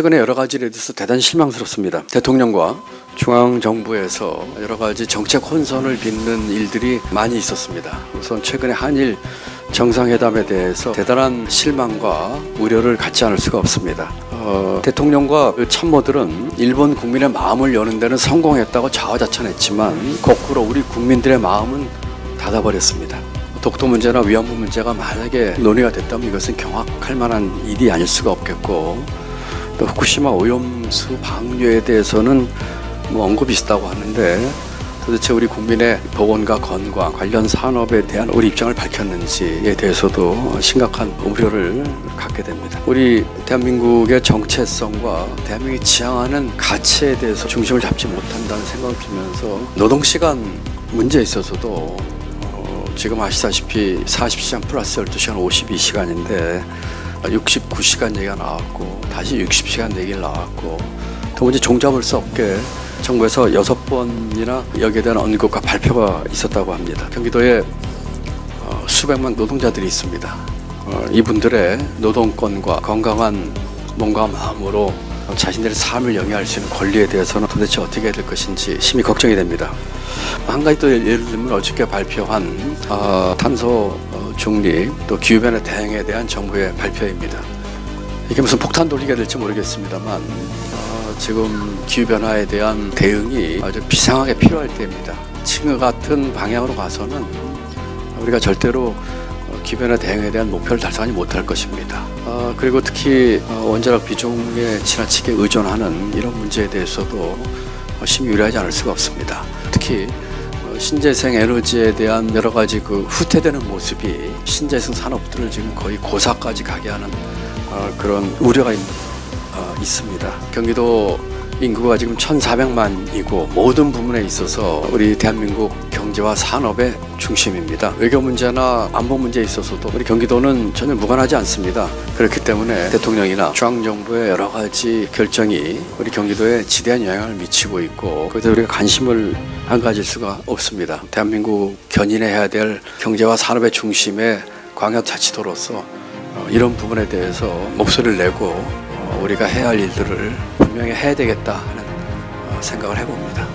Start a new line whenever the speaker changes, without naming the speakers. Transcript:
최근에 여러 가지 일에 대해서 대단히 실망스럽습니다. 대통령과 중앙정부에서 여러 가지 정책 혼선을 빚는 일들이 많이 있었습니다. 우선 최근에 한일 정상회담에 대해서 대단한 실망과 우려를 갖지 않을 수가 없습니다. 대통령과 참모들은 일본 국민의 마음을 여는 데는 성공했다고 자화자찬했지만 거꾸로 우리 국민들의 마음은 닫아버렸습니다. 독도 문제나 위안부 문제가 만약에 논의가 됐다면 이것은 경악할 만한 일이 아닐 수가 없겠고, 또 후쿠시마 오염수 방류에 대해서는 언급이 있다고 하는데 도대체 우리 국민의 보건과 건강 관련 산업에 대한 우리 입장을 밝혔는지에 대해서도 심각한 우려를 갖게 됩니다. 우리 대한민국의 정체성과 대한민국이 지향하는 가치에 대해서 중심을 잡지 못한다는 생각을 들면서 노동시간 문제에 있어서도 지금 아시다시피 40시간 플러스 12시간 52시간인데 69시간 얘기가 나왔고 다시 60시간 얘기가 나왔고 도무지 종잡을 수 없게 정부에서 6번이나 여기에 대한 언급과 발표가 있었다고 합니다. 경기도에 수백만 노동자들이 있습니다. 이분들의 노동권과 건강한 몸과 마음으로 자신들의 삶을 영위할 수 있는 권리에 대해서는 도대체 어떻게 해야 될 것인지 심히 걱정이 됩니다. 한 가지 또 예를 들면 어저께 발표한 탄소 중립 또 기후변화 대응에 대한 정부의 발표입니다. 이게 무슨 폭탄 돌리가 될지 모르겠습니다만 지금 기후변화에 대한 대응이 아주 비상하게 필요할 때입니다. 지금 같은 방향으로 가서는 우리가 절대로 기후변화 대응에 대한 목표를 달성하지 못할 것입니다. 그리고 특히 원자력 비중에 지나치게 의존하는 이런 문제에 대해서도 심히 유리하지 않을 수가 없습니다. 특히 신재생 에너지에 대한 여러 가지 후퇴되는 모습이 신재생 산업들을 지금 거의 고사까지 가게 하는 그런 우려가 있습니다. 경기도 인구가 지금 1,400만이고 모든 부분에 있어서 우리 대한민국 경제와 산업의 중심입니다. 외교 문제나 안보 문제에 있어서도 우리 경기도는 전혀 무관하지 않습니다. 그렇기 때문에 대통령이나 중앙정부의 여러 가지 결정이 우리 경기도에 지대한 영향을 미치고 있고 그래서 우리가 관심을 안 가질 수가 없습니다. 대한민국 견인해야 될 경제와 산업의 중심의 광역자치도로서 이런 부분에 대해서 목소리를 내고 우리가 해야 할 일들을 분명히 해야 되겠다 하는 생각을 해봅니다.